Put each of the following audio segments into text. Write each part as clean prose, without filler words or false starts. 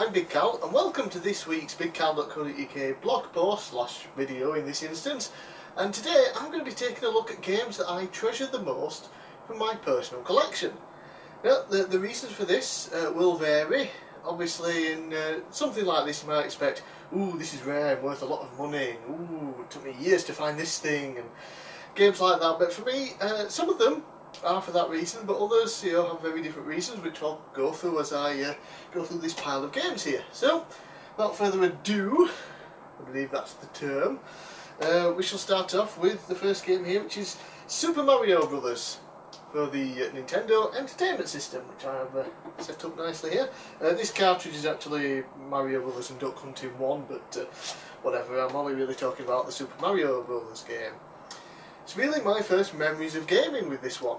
I'm bigcal and welcome to this week's bigcal.co.uk blog post / video in this instance, and today I'm going to be taking a look at games that I treasure the most from my personal collection. Now the reasons for this will vary. Obviously in something like this you might expect, ooh, this is rare and worth a lot of money, and ooh, it took me years to find this thing, and games like that. But for me, some of them are for that reason, but others, have very different reasons, which I'll go through as I go through this pile of games here. So, without further ado, I believe that's the term, we shall start off with the first game here, which is Super Mario Brothers for the Nintendo Entertainment System, which I have set up nicely here. This cartridge is actually Mario Brothers and Duck Hunting 1, but whatever, I'm only really talking about the Super Mario Brothers game. It's really my first memories of gaming with this one.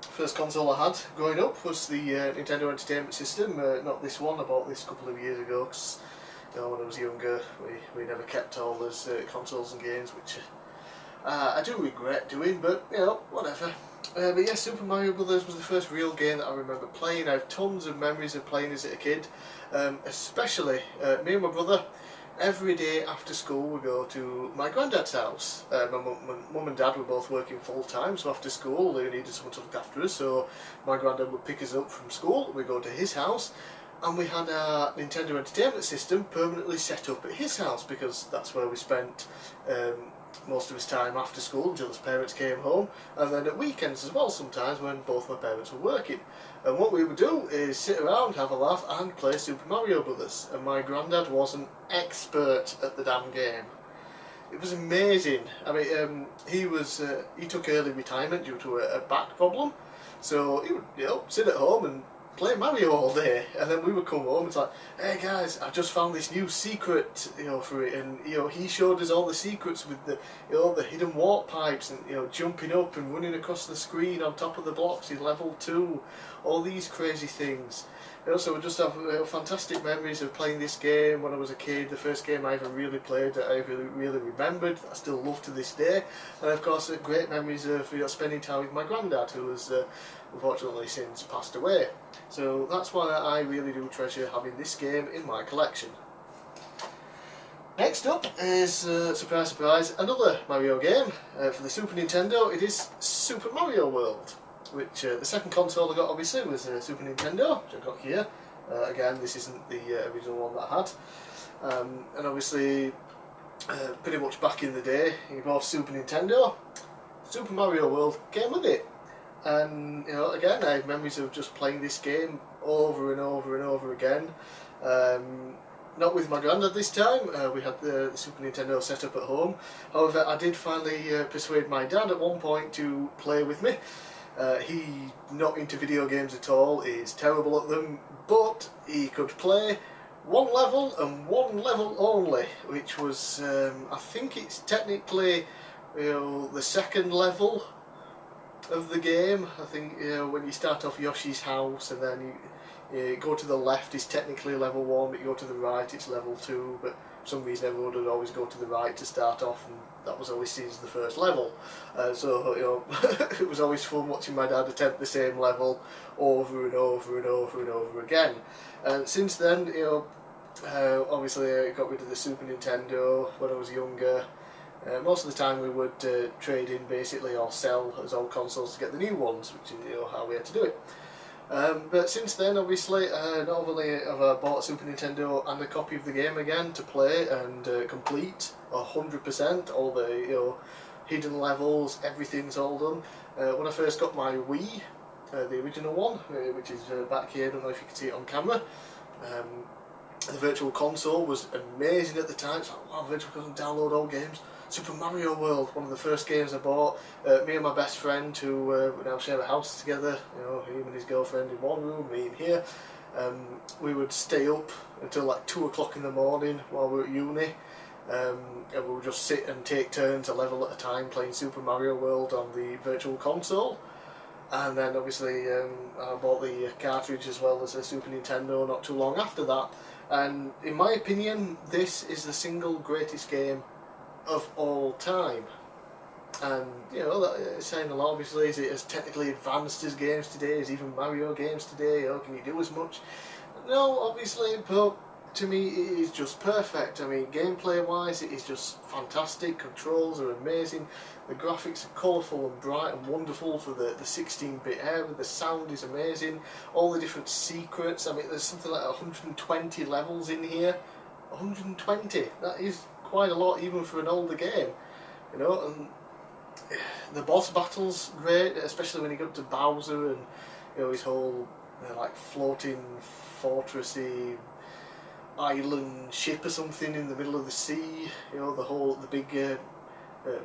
First console I had growing up was the Nintendo Entertainment System, not this one. I bought this a couple of years ago because when I was younger we never kept all those consoles and games, which I do regret doing, but whatever. But yes, Super Mario Brothers was the first real game that I remember playing. I have tons of memories of playing as a kid, especially me and my brother. Every day after school we go to my granddad's house. My mum and dad were both working full time, so after school they needed someone to look after us, so my granddad would pick us up from school, we'd go to his house, and we had our Nintendo Entertainment System permanently set up at his house because that's where we spent most of his time after school until his parents came home, and then at weekends as well sometimes when both my parents were working. And what we would do is sit around, have a laugh and play Super Mario Brothers, and my granddad was an expert at the damn game. It was amazing. I mean, he took early retirement due to a back problem, so he would sit at home and play Mario all day, and then we would come home and it's like, hey guys, I just found this new secret for it, and he showed us all the secrets with the hidden warp pipes and jumping up and running across the screen on top of the blocks in level 2, all these crazy things. So we just have fantastic memories of playing this game when I was a kid. The first game I ever really played that I really remembered, that I still love to this day, and of course great memories of spending time with my granddad, who has unfortunately since passed away. So that's why I really do treasure having this game in my collection. Next up is, surprise surprise, another Mario game for the Super Nintendo. It is Super Mario World, which the second console I got obviously was Super Nintendo, which I got here. Again, this isn't the original one that I had. And obviously, pretty much back in the day, you bought Super Nintendo, Super Mario World came with it. And again, I have memories of just playing this game over and over and over again. Not with my granddad this time, we had the Super Nintendo set up at home. However, I did finally persuade my dad at one point to play with me. He's not into video games at all, he's terrible at them, but he could play one level and one level only, which was, I think it's technically the second level of the game. I think when you start off Yoshi's house and then you go to the left is technically level 1, but you go to the right it's level 2, but for some reason everyone would always go to the right to start off, and that was always seen as the first level. So it was always fun watching my dad attempt the same level over and over and over and over again. And since then, obviously I got rid of the Super Nintendo when I was younger. Most of the time we would trade in basically or sell as old consoles to get the new ones, which is how we had to do it. But since then, obviously, not only have I bought a Super Nintendo and a copy of the game again to play and complete 100% all the hidden levels, everything's all done. When I first got my Wii, the original one, which is back here, I don't know if you can see it on camera. The Virtual Console was amazing at the time. It's like, wow, Virtual Console, download old games. Super Mario World, one of the first games I bought. Me and my best friend, who we now share a house together, him and his girlfriend in one room, me in here. We would stay up until like 2 o'clock in the morning while we were at uni. And we would just sit and take turns a level at a time playing Super Mario World on the Virtual Console. And then obviously I bought the cartridge as well as the Super Nintendo not too long after that. And in my opinion, this is the single greatest game of all time. And that is saying a lot. Obviously, is it as technically advanced as games today, as even Mario games today? Can you do as much? No, obviously, but to me it is just perfect. I mean, gameplay wise it is just fantastic, controls are amazing, the graphics are colourful and bright and wonderful for the 16-bit era, the sound is amazing, all the different secrets. I mean, there's something like 120 levels in here. 120, that is quite a lot even for an older game, you know. And the boss battles great, especially when you go up to Bowser and, you know, his whole like floating fortressy island ship or something in the middle of the sea, you know, the big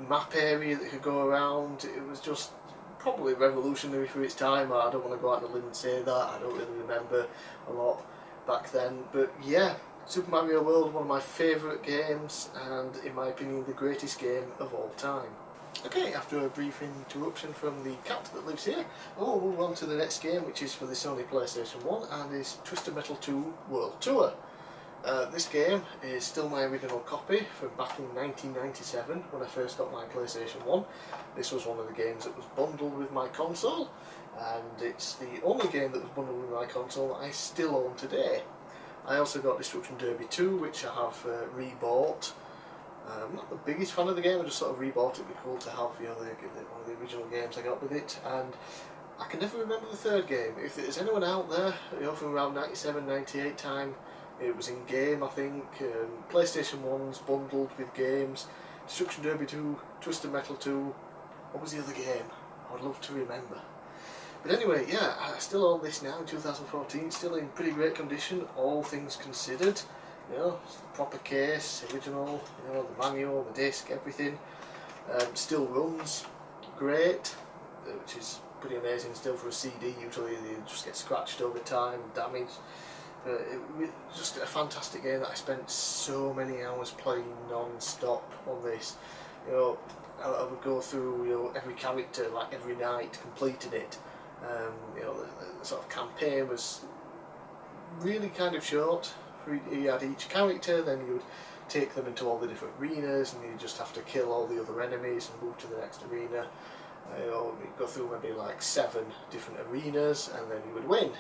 map area that could go around. It was just probably revolutionary for its time. I don't want to go out on a limb and say that, I don't really remember a lot back then, but yeah, Super Mario World, one of my favourite games, and in my opinion the greatest game of all time. Okay, after a brief interruption from the cat that lives here, we'll move on to the next game, which is for the Sony PlayStation 1 and is Twisted Metal 2 World Tour. This game is still my original copy from back in 1997 when I first got my PlayStation 1. This was one of the games that was bundled with my console, and it's the only game that was bundled with my console that I still own today. I also got Destruction Derby 2, which I have rebought. I'm not the biggest fan of the game, I just sort of rebought it. It'd be cool to have, you know, one of the original games I got with it. And I can never remember the third game. If there's anyone out there, you know, from around 97, 98 time, it was in game, I think. PlayStation 1's bundled with games. Destruction Derby 2, Twisted Metal 2. What was the other game? I would love to remember. But anyway, yeah, I still own this now in 2014, still in pretty great condition, all things considered. You know, proper case, original, you know, the manual, the disc, everything. Still runs great, which is pretty amazing still for a CD. Usually they just get scratched over time, damaged. It was just a fantastic game that I spent so many hours playing non-stop on this. You know, I would go through, you know, every character like every night, completing it. You know, the sort of campaign was really kind of short. You had each character, then you would take them into all the different arenas, and you just have to kill all the other enemies and move to the next arena. You know, you'd go through maybe like 7 different arenas, and then you would win.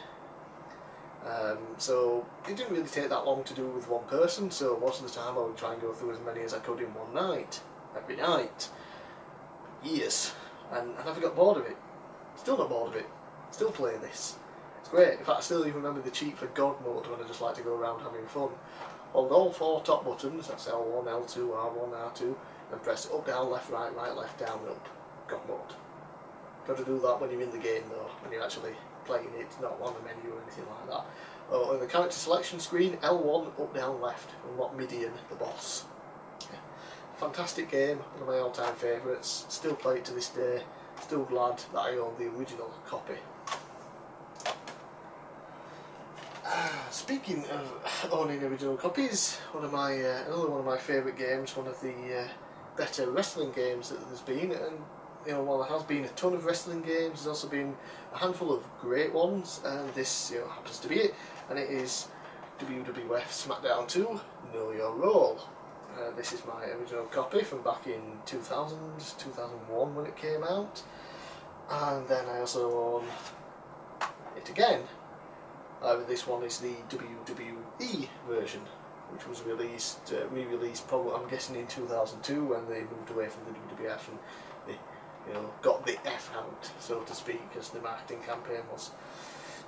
So it didn't really take that long to do with one person, so most of the time I would try and go through as many as I could in one night, every night, years, and I never got bored of it. Still not bored of it, still play this. It's great. In fact, I still even remember the cheat for God mode when I just like to go around having fun. Hold all 4 top buttons, that's L1, L2, R1, R2, and press up, down, left, right, right, left, down, up. God mode. Got to do that when you're in the game though, when you're actually playing it, not on the menu or anything like that. Oh, on the character selection screen, L1, up, down, left, unlock Midian, the boss. Yeah. Fantastic game, one of my all-time favourites, still play it to this day, still glad that I own the original copy. Speaking of owning original copies, another one of my favourite games, one of the better wrestling games that there's been, and you know, while there has been a ton of wrestling games, there's also been a handful of great ones, and this, you know, happens to be it, and it is WWF SmackDown 2 Know Your Role. This is my original copy from back in 2000, 2001 when it came out, and then I also own it again. This one is the WWE version, which was re-released probably, I'm guessing, in 2002 when they moved away from the WWF and they, you know, got the F out, so to speak, as the marketing campaign was.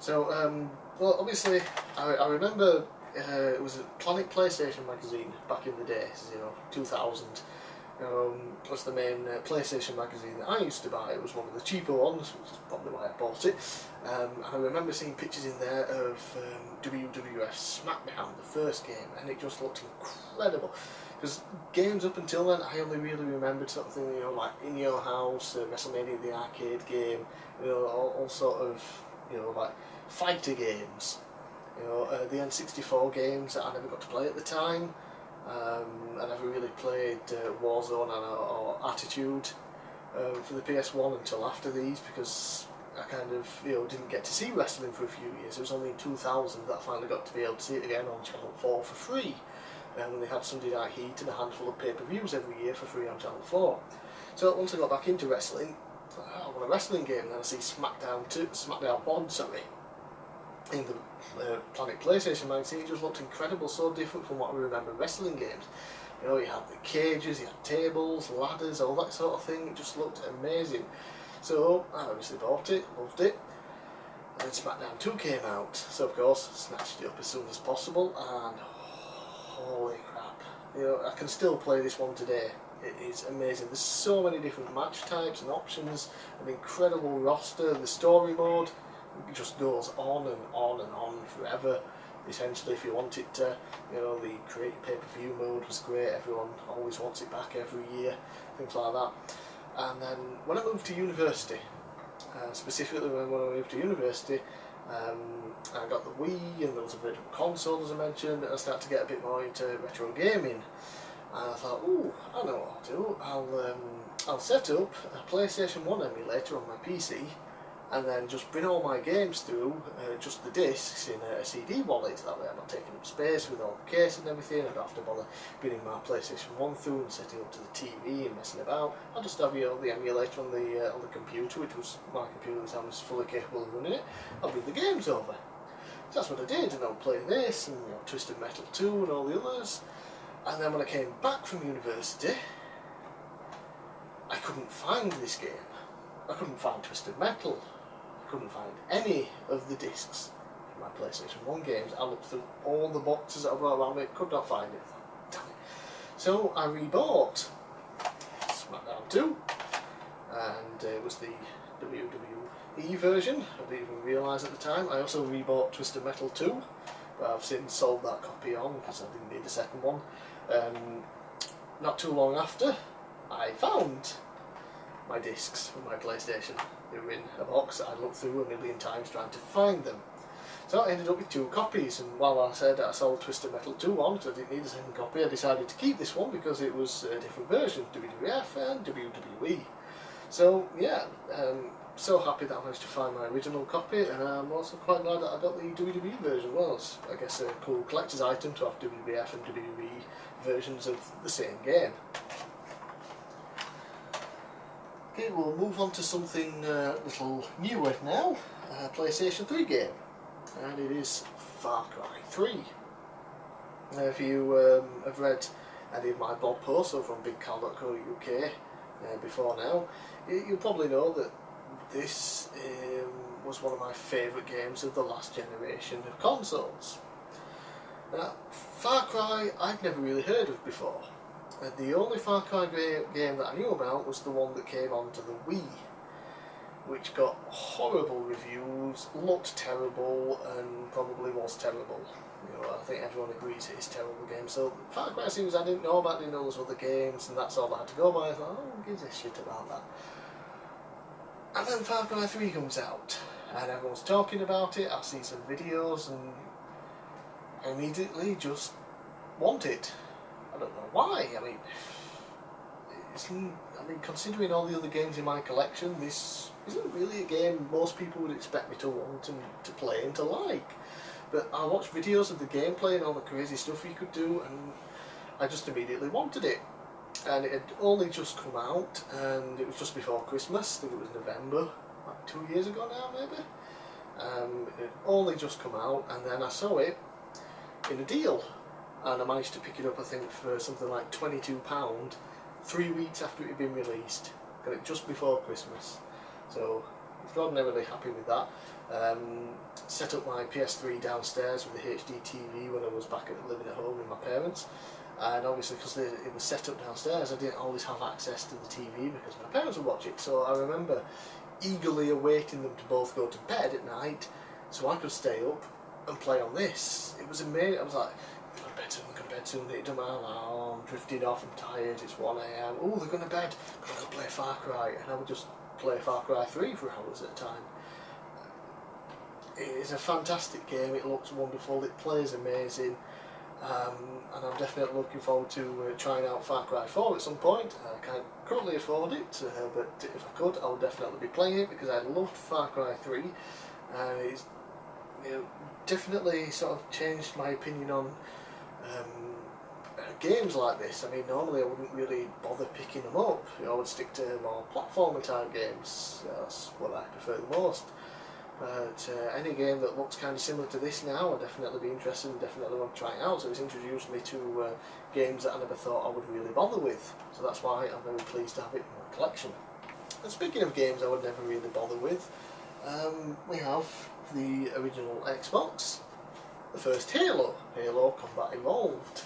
So, well, obviously, I remember it was a Planet PlayStation magazine back in the days, you know, 2000. Was the main PlayStation magazine that I used to buy. It was one of the cheaper ones, which is probably why I bought it. And I remember seeing pictures in there of WWF SmackDown, the first game, and it just looked incredible. Because games up until then, I only really remembered something, you know, like In Your House, WrestleMania the arcade game, you know, all sort of, you know, like fighter games. You know, the N64 games that I never got to play at the time. I never really played Warzone or Attitude for the PS1 until after these, because I kind of, you know, didn't get to see wrestling for a few years. It was only in 2000 that I finally got to be able to see it again on Channel 4 for free, when they had Sunday Night Heat and a handful of pay-per-views every year for free on Channel 4. So once I got back into wrestling, I want a wrestling game, and then I see SmackDown 1, sorry. in the Planet PlayStation magazine, it just looked incredible, so different from what I remember wrestling games. You know, you had the cages, you had tables, ladders, all that sort of thing. It just looked amazing. So I obviously bought it, loved it. And then SmackDown 2 came out, so of course snatched it up as soon as possible, and holy crap, you know, I can still play this one today. It is amazing. There's so many different match types and options, an incredible roster. The story mode just goes on and on and on forever. Essentially, if you want it to, you know, the create pay-per-view mode was great. Everyone always wants it back every year, things like that. And then when I moved to university, specifically when I moved to university, I got the Wii and there was a virtual console, as I mentioned, and I started to get a bit more into retro gaming. And I thought, ooh, I know what I'll do. I'll set up a PlayStation 1 emulator on my PC, and then just bring all my games through, just the discs in a CD wallet. That way I'm not taking up space with all the case and everything. I don't have to bother bringing my PlayStation 1 through and setting up to the TV and messing about. I'll just have, you know, the emulator on the computer, which was my computer at the time, was fully capable of running it. I'll bring the games over. So that's what I did, and I was playing this, and, you know, Twisted Metal 2 and all the others. And then when I came back from university, I couldn't find this game. I couldn't find Twisted Metal. I couldn't find any of the discs in my PlayStation 1 games. I looked through all the boxes that I brought around me, could not find it. Damn it. So I rebought SmackDown 2, and it was the WWE version. I didn't even realise at the time. I also rebought Twisted Metal 2, but I've since sold that copy on because I didn't need a second one. Not too long after, I found my discs from my PlayStation. They were in a box that I looked through a million times trying to find them. So I ended up with 2 copies, and while I said I sold Twisted Metal 2 on, because I didn't need a second copy, I decided to keep this one because it was a different version, WWF and WWE. So yeah, so happy that I managed to find my original copy, and I'm also quite glad that I got the WWE version as well. It's, I guess, a cool collector's item to have WWF and WWE versions of the same game. Okay, we'll move on to something a little newer now, a PlayStation 3 game, and it is Far Cry 3. Now, if you have read any of my blog posts over on bigcal.co.uk before now, you'll probably know that this was one of my favourite games of the last generation of consoles. Now, Far Cry I'd never really heard of before. The only Far Cry game that I knew about was the one that came onto the Wii, which got horrible reviews, looked terrible, and probably was terrible. You know, I think everyone agrees it's a terrible game. So Far Cry series I didn't know about, didn't know those other games, and that's all I had to go by. I thought, oh, who gives a shit about that? And then Far Cry 3 comes out, and everyone's talking about it. I see some videos, and I immediately just want it. I don't know why. I mean, considering all the other games in my collection, this isn't really a game most people would expect me to want and to play and to like. But I watched videos of the gameplay and all the crazy stuff you could do, and I just immediately wanted it. And it had only just come out, and it was just before Christmas. I think it was November, like 2 years ago now, maybe. It had only just come out, and then I saw it in a deal. And I managed to pick it up, I think, for something like £22, 3 weeks after it had been released. Got it just before Christmas. So, extraordinarily happy with that. Set up my PS3 downstairs with the HD TV when I was back living at home with my parents. And obviously, because it was set up downstairs, I didn't always have access to the TV because my parents would watch it. So I remember eagerly awaiting them to both go to bed at night so I could stay up and play on this. It was amazing. I was like, they're going to bed soon, they're going to bed soon. It doesn't matter, oh, I'm drifting off, I'm tired, it's 1 AM. Oh, they're going to bed, but I'm going to play Far Cry. And I would just play Far Cry 3 for hours at a time. It is a fantastic game, it looks wonderful, it plays amazing. And I'm definitely looking forward to trying out Far Cry 4 at some point. I can't currently afford it, but if I could, I would definitely be playing it because I loved Far Cry 3, and it's, you know, definitely sort of changed my opinion on games like this. I mean, normally I wouldn't really bother picking them up. You know, I would stick to more platformer type games. That's what I prefer the most. But any game that looks kind of similar to this now, I'd definitely be interested and definitely want to try it out. So it's introduced me to games that I never thought I would really bother with. So that's why I'm very pleased to have it in my collection. And speaking of games I would never really bother with, we have the original Xbox, the first Halo Combat Evolved.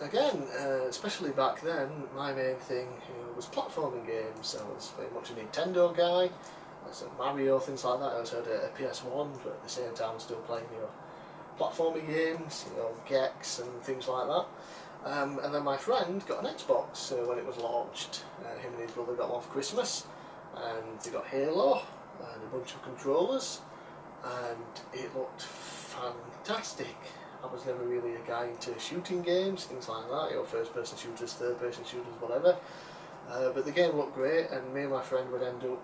Again, especially back then, my main thing was platforming games. I was very much a Nintendo guy. So Mario, things like that. I also had a PS1, but at the same time still playing platforming games, Gex and things like that. And then my friend got an Xbox when it was launched. Him and his brother got one for Christmas, and they got Halo and a bunch of controllers, and it looked fantastic. I was never really a guy into shooting games, things like that, first person shooters, third person shooters, whatever. But the game looked great, and me and my friend would end up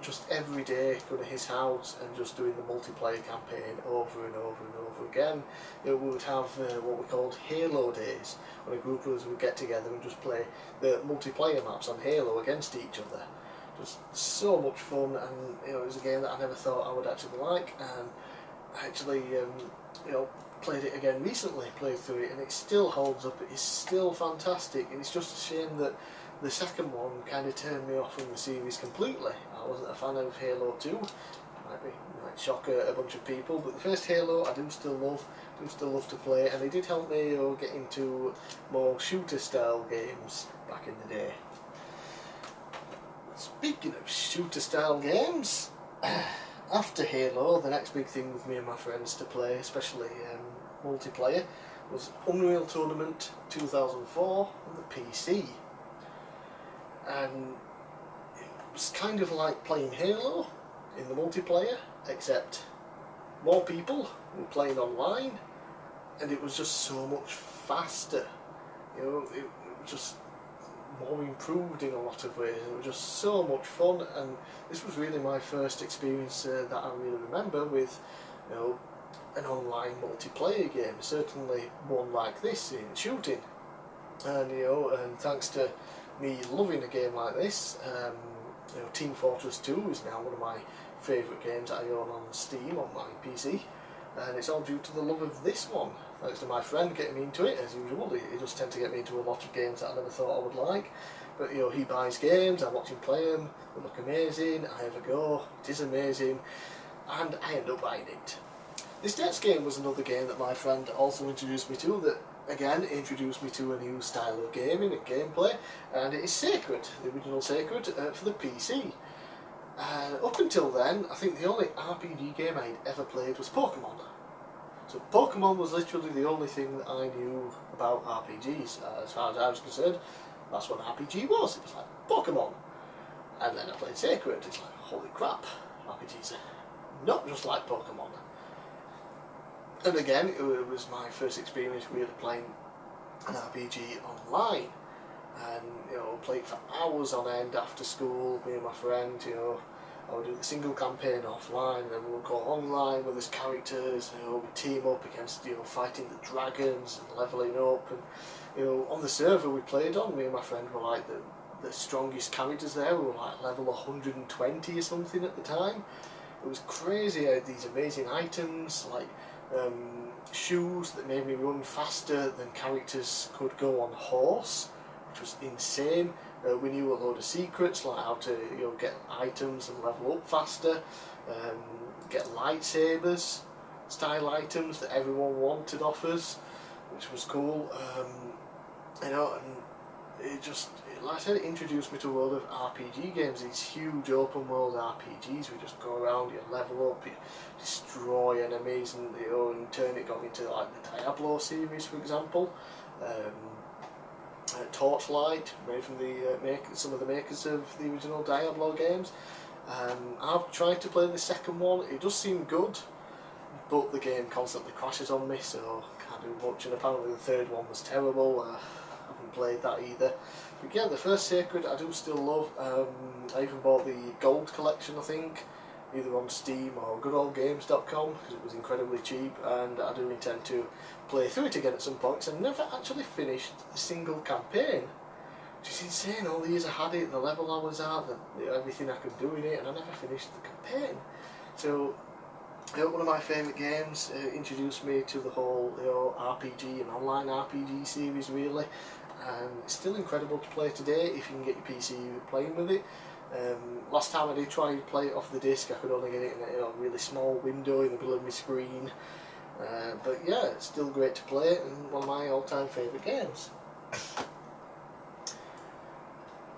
just every day going to his house and just doing the multiplayer campaign over and over and over again. We would have what we called Halo days, when a group of us would get together and just play the multiplayer maps on Halo against each other. Just so much fun, and it was a game that I never thought I would actually like, and I actually played it again recently, played through it, and it still holds up. It is still fantastic, and it's just a shame that the second one kind of turned me off from the series completely. I wasn't a fan of Halo 2, might shock a bunch of people, but the first Halo I do still love to play, and it did help me get into more shooter style games back in the day. Speaking of shooter style games, after Halo, the next big thing with me and my friends to play, especially multiplayer, was Unreal Tournament 2004 on the PC. And it was kind of like playing Halo in the multiplayer, except more people were playing online, and it was just so much faster. It was just more improved in a lot of ways. It was just so much fun, and this was really my first experience that I really remember with an online multiplayer game, certainly one like this in shooting. And and thanks to me loving a game like this, Team Fortress 2 is now one of my favourite games that I own on Steam on my PC, and it's all due to the love of this one. Thanks to my friend getting me into it, as usual. He does tend to get me into a lot of games that I never thought I would like, but he buys games, I watch him play them, they look amazing, I have a go, it is amazing, and I end up buying it. This next game was another game that my friend also introduced me to, that again introduced me to a new style of gaming and gameplay, and it is Sacred, the original Sacred for the PC. Up until then, I think the only RPG game I'd ever played was Pokemon. So Pokemon was literally the only thing that I knew about RPGs. As far as I was concerned, that's what an RPG was. It was like Pokemon. And then I played Sacred. It's like, holy crap, RPGs are not just like Pokemon. And again, it was my first experience really playing an RPG online. And played for hours on end after school, me and my friend, I would do the single campaign offline, and then we would go online with his characters, we'd team up against, fighting the dragons and levelling up, and, on the server we played on, me and my friend were like the strongest characters there. We were like level 120 or something at the time. It was crazy. I had these amazing items, like shoes that made me run faster than characters could go on horse, which was insane. We knew a load of secrets, like how to get items and level up faster, get lightsabers style items that everyone wanted off us, which was cool. And like I said, it introduced me to a world of RPG games, these huge open world RPGs. We just go around, you level up, you destroy enemies, and in turn it got me into like the Diablo series, for example. Torchlight, made from some of the makers of the original Diablo games. I've tried to play the second one. It does seem good, but the game constantly crashes on me, so can't do much. And apparently the third one was terrible. I haven't played that either. But yeah, the first Sacred I do still love. I even bought the Gold Collection, I think, either on Steam or goodoldgames.com, because it was incredibly cheap, and I do intend to play through it again at some point, because I never actually finished the single campaign, which is insane. All the years I had it, the level I was at, everything I could do in it, and I never finished the campaign. So One of my favourite games, introduced me to the whole RPG and online RPG series really, and it's still incredible to play today if you can get your PC playing with it. Last time I did try to play it off the disc, I could only get it in a really small window in the middle of my screen, but yeah, it's still great to play and one of my all-time favourite games.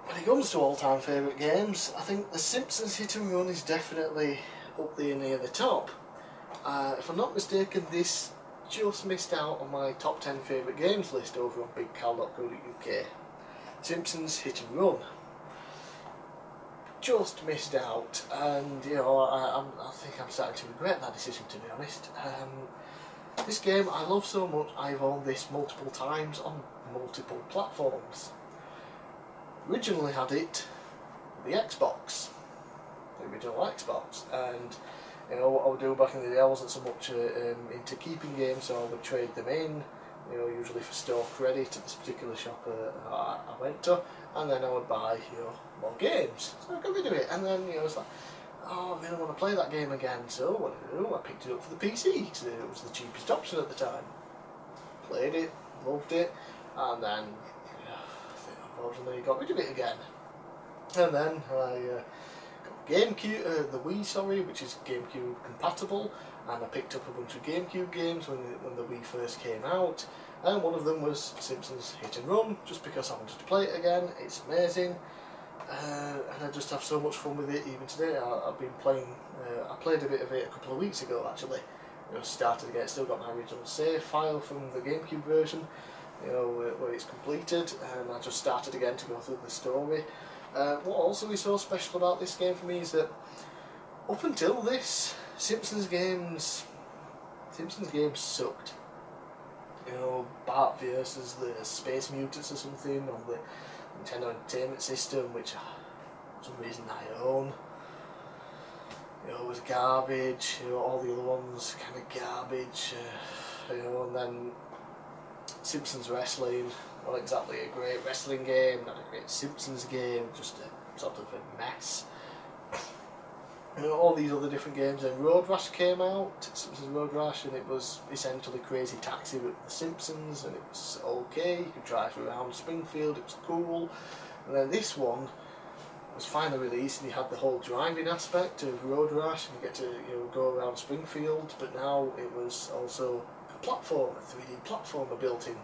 When it comes to all-time favourite games, I think the Simpsons Hit and Run is definitely up there near the top. If I'm not mistaken, this just missed out on my top 10 favourite games list over on bigcal.co.uk. Simpsons Hit and Run. Just missed out, and I think I'm starting to regret that decision, to be honest. This game I love so much, I've owned this multiple times on multiple platforms. Originally had it the Xbox, the original Xbox, and what I would do back in the day, I wasn't so much into keeping games, so I would trade them in, usually for store credit at this particular shop I went to, and then I would buy, more games. So I got rid of it, and then, it's like, oh, I really want to play that game again, so what did I do? I picked it up for the PC, because it was the cheapest option at the time. Played it, loved it, and then, unfortunately got rid of it again. And then I GameCube, the Wii, sorry, which is GameCube compatible, and I picked up a bunch of GameCube games when the Wii first came out, and one of them was Simpsons Hit and Run, just because I wanted to play it again. It's amazing, and I just have so much fun with it even today. I've been playing, I played a bit of it a couple of weeks ago actually, started again, still got my original save file from the GameCube version, where it's completed, and I just started again to go through the story. What also is so special about this game for me is that up until this, Simpsons games sucked. Bart versus the Space Mutants or something on the Nintendo Entertainment System, which for some reason I own. It was garbage. All the other ones kind of garbage. And then Simpsons Wrestling, not exactly a great wrestling game, not a great Simpsons game, just a sort of a mess. All these other different games. Then Road Rash came out, Simpsons Road Rash, and it was essentially Crazy Taxi with the Simpsons, and it was okay, you could drive around Springfield, it was cool. And then this one was finally released, and you had the whole driving aspect of Road Rash, and you get to go around Springfield, but now it was also a 3D platformer built in,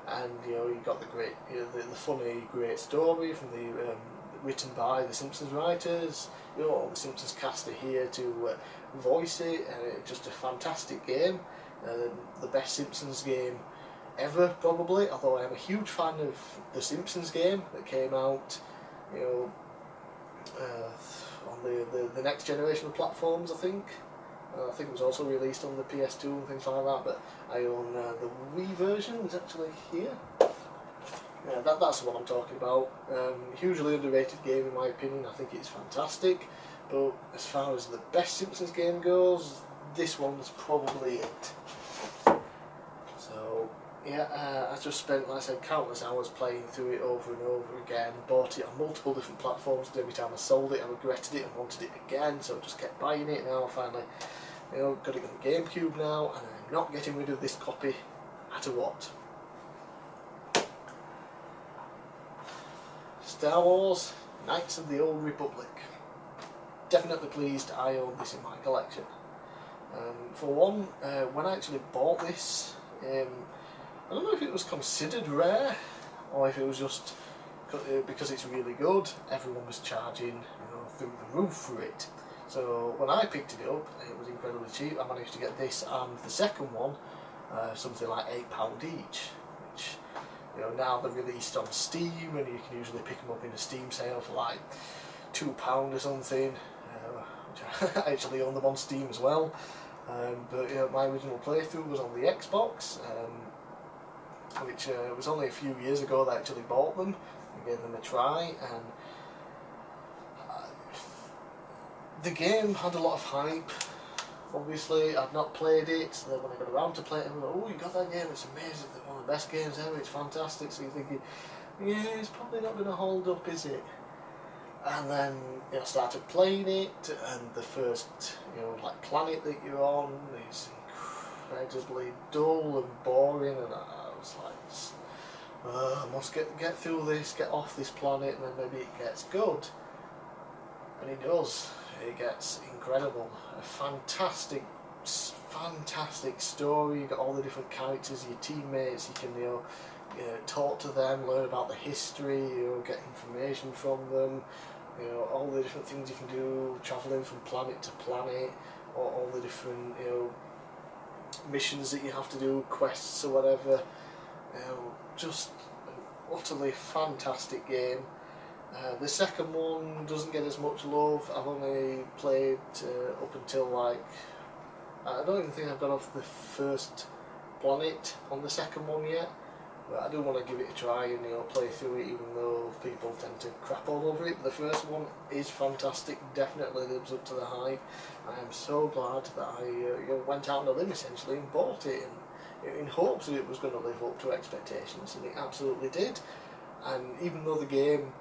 and you got the great, the funny, great story from the written by the Simpsons writers. All the Simpsons cast are here to voice it, and it's just a fantastic game. The best Simpsons game ever, probably. Although I am a huge fan of the Simpsons game that came out, on the next generation of platforms. I think it was also released on the PS2 and things like that. But I own the Wii version. It's actually here. Yeah, that's what I'm talking about. Hugely underrated game in my opinion. I think it's fantastic, but as far as the best Simpsons game goes, this one's probably it. So yeah, I just spent, like I said, countless hours playing through it over and over again. Bought it on multiple different platforms, and every time I sold it I regretted it and wanted it again, so I just kept buying it. Now I finally got it on the GameCube now, and I'm not getting rid of this copy no matter what. Star Wars Knights of the Old Republic. Definitely pleased I own this in my collection. For one, when I actually bought this, I don't know if it was considered rare, or if it was just because it's really good. Everyone was charging through the roof for it. So when I picked it up, it was incredibly cheap. I managed to get this and the second one, something like £8 each, which now they're released on Steam, and you can usually pick them up in a Steam sale for like £2 or something, which I actually own them on Steam as well. But my original playthrough was on the Xbox, which was only a few years ago that I actually bought them and gave them a try, and the game had a lot of hype. Obviously, I'd not played it, so then when I got around to play it, I was like, oh, you got that game, it's amazing, it's one of the best games ever, it's fantastic. So you're thinking, yeah, it's probably not going to hold up, is it? And then I started playing it, and the first like planet that you're on is incredibly dull and boring, and I was like, I must get through this, get off this planet, and then maybe it gets good. And it does. It gets incredible. A fantastic story. You got all the different characters, your teammates. You can talk to them, learn about the history, get information from them. All the different things you can do, travelling from planet to planet, or all the different missions that you have to do, quests or whatever. Just an utterly fantastic game. The second one doesn't get as much love. I've only played up until like, I don't even think I've got off the first planet on the second one yet, but I do want to give it a try and play through it, even though people tend to crap all over it. But the first one is fantastic, definitely lives up to the hype. I am so glad that I went out on a limb essentially and bought it, and in hopes that it was going to live up to expectations, and it absolutely did. And even though the game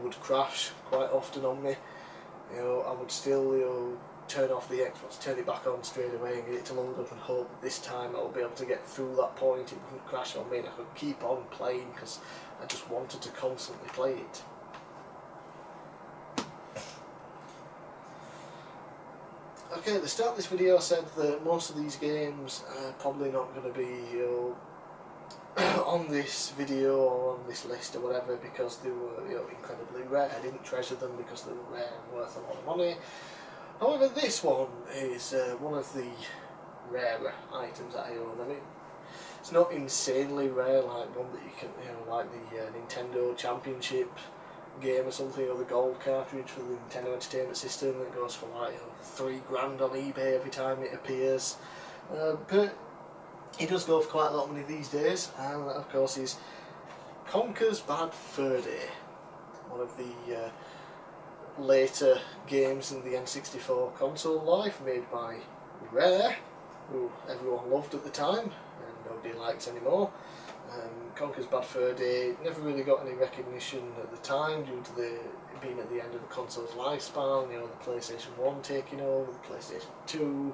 would crash quite often on me, I would still turn off the Xbox, turn it back on straight away and get it to load up, and hope that this time I would be able to get through that point, it wouldn't crash on me and I could keep on playing, because I just wanted to constantly play it. Okay, at the start of this video I said that most of these games are probably not going to be on this video or on this list or whatever, because they were incredibly rare. I didn't treasure them because they were rare and worth a lot of money. However, this one is one of the rarer items that I own. I mean, it's not insanely rare like one that you can, like the Nintendo Championship game or something, or the gold cartridge for the Nintendo Entertainment System that goes for like £3 grand on eBay every time it appears. But he does go for quite a lot of money these days, and that of course is Conker's Bad Fur Day, one of the later games in the N64 console life, made by Rare, who everyone loved at the time and nobody likes anymore. Conker's Bad Fur Day never really got any recognition at the time due to being at the end of the console's lifespan, the PlayStation 1 taking over, the PlayStation 2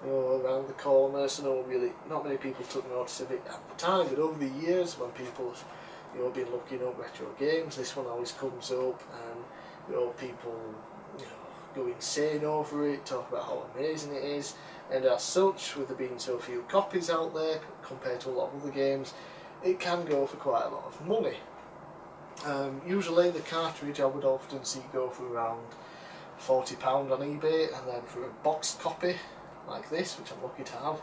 around the corner, so not many people took notice of it at the time. But over the years, when people have been looking up retro games, this one always comes up, and people go insane over it, talk about how amazing it is. And as such, with there being so few copies out there compared to a lot of other games, it can go for quite a lot of money. Usually the cartridge I would often see go for around £40 on eBay, and then for a boxed copy like this, which I'm lucky to have,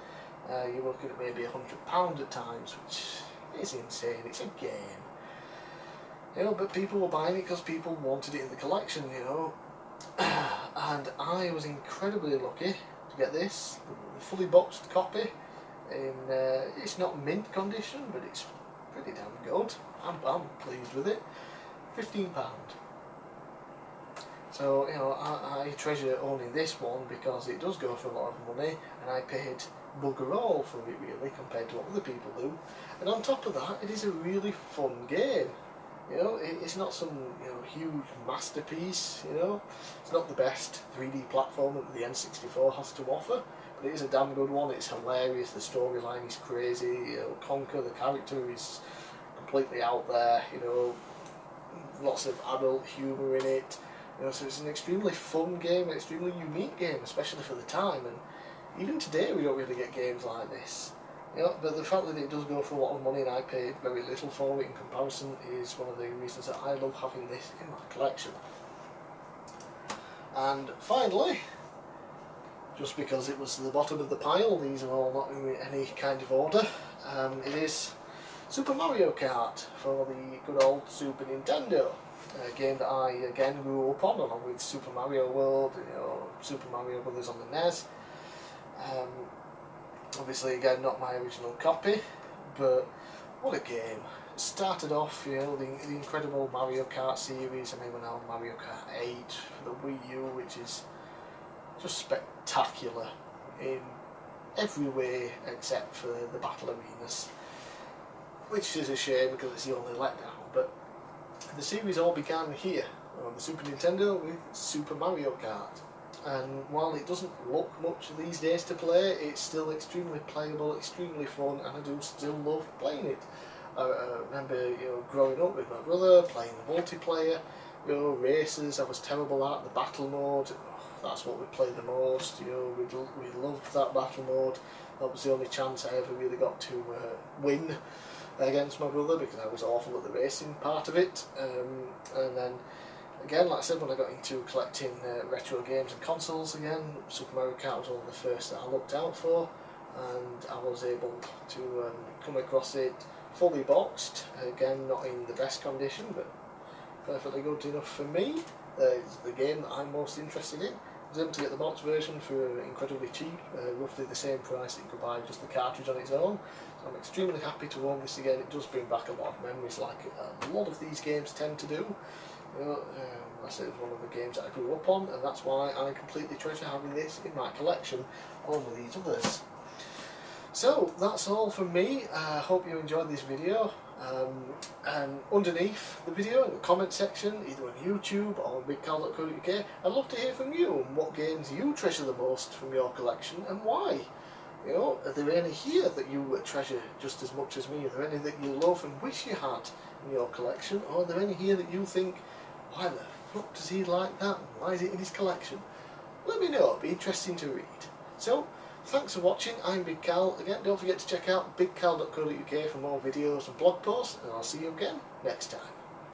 you're looking at maybe £100 at times, which is insane. It's a game, but people were buying it because people wanted it in the collection, and I was incredibly lucky to get this, the fully boxed copy. It's not mint condition, but it's pretty damn good. I'm pleased with it. £15. So I treasure owning this one because it does go for a lot of money, and I paid bugger all for it really compared to what other people do. And on top of that, it is a really fun game. It's not some huge masterpiece. It's not the best 3D platform that the N64 has to offer, but it is a damn good one. It's hilarious. The storyline is crazy. Conker, the character, is completely out there. Lots of adult humour in it. So it's an extremely fun game, an extremely unique game, especially for the time. And even today, we don't really get games like this. But the fact that it does go for a lot of money and I paid very little for it in comparison is one of the reasons that I love having this in my collection. And finally, just because it was at the bottom of the pile, these are all not in any kind of order, it is Super Mario Kart for the good old Super Nintendo. A game that I again grew up on, along with Super Mario World, Super Mario Brothers on the NES. Obviously, again, not my original copy, but what a game. It started off, the incredible Mario Kart series, and then went on Mario Kart 8 for the Wii U, which is just spectacular in every way except for the battle arenas, which is a shame because it's the only letdown. But the series all began here on the Super Nintendo with Super Mario Kart. And while it doesn't look much these days to play, it's still extremely playable, extremely fun, and I do still love playing it. I remember, growing up with my brother, playing the multiplayer, races. I was terrible at the battle mode. That's what we played the most. We loved that battle mode. That was the only chance I ever really got to win against my brother, because I was awful at the racing part of it. And then again, like I said, when I got into collecting retro games and consoles again, Super Mario Kart was one of the first that I looked out for, and I was able to come across it fully boxed, again not in the best condition, but perfectly good enough for me. It's the game that I'm most interested in. I was able to get the box version for incredibly cheap, roughly the same price that you could buy just the cartridge on its own. So I'm extremely happy to own this again. It does bring back a lot of memories, like a lot of these games tend to do. I said it was one of the games that I grew up on, and that's why I completely treasure having this in my collection along with these others. So that's all from me. I hope you enjoyed this video, and underneath the video in the comment section, either on YouTube or on bigcal.co.uk, I'd love to hear from you and what games you treasure the most from your collection and why. Are there any here that you treasure just as much as me? Are there any that you love and wish you had in your collection? Or are there any here that you think, why the fuck does he like that? Why is it in his collection? Let me know, it'd be interesting to read. So, thanks for watching. I'm Big Cal. Again, don't forget to check out bigcal.co.uk for more videos and blog posts, and I'll see you again next time.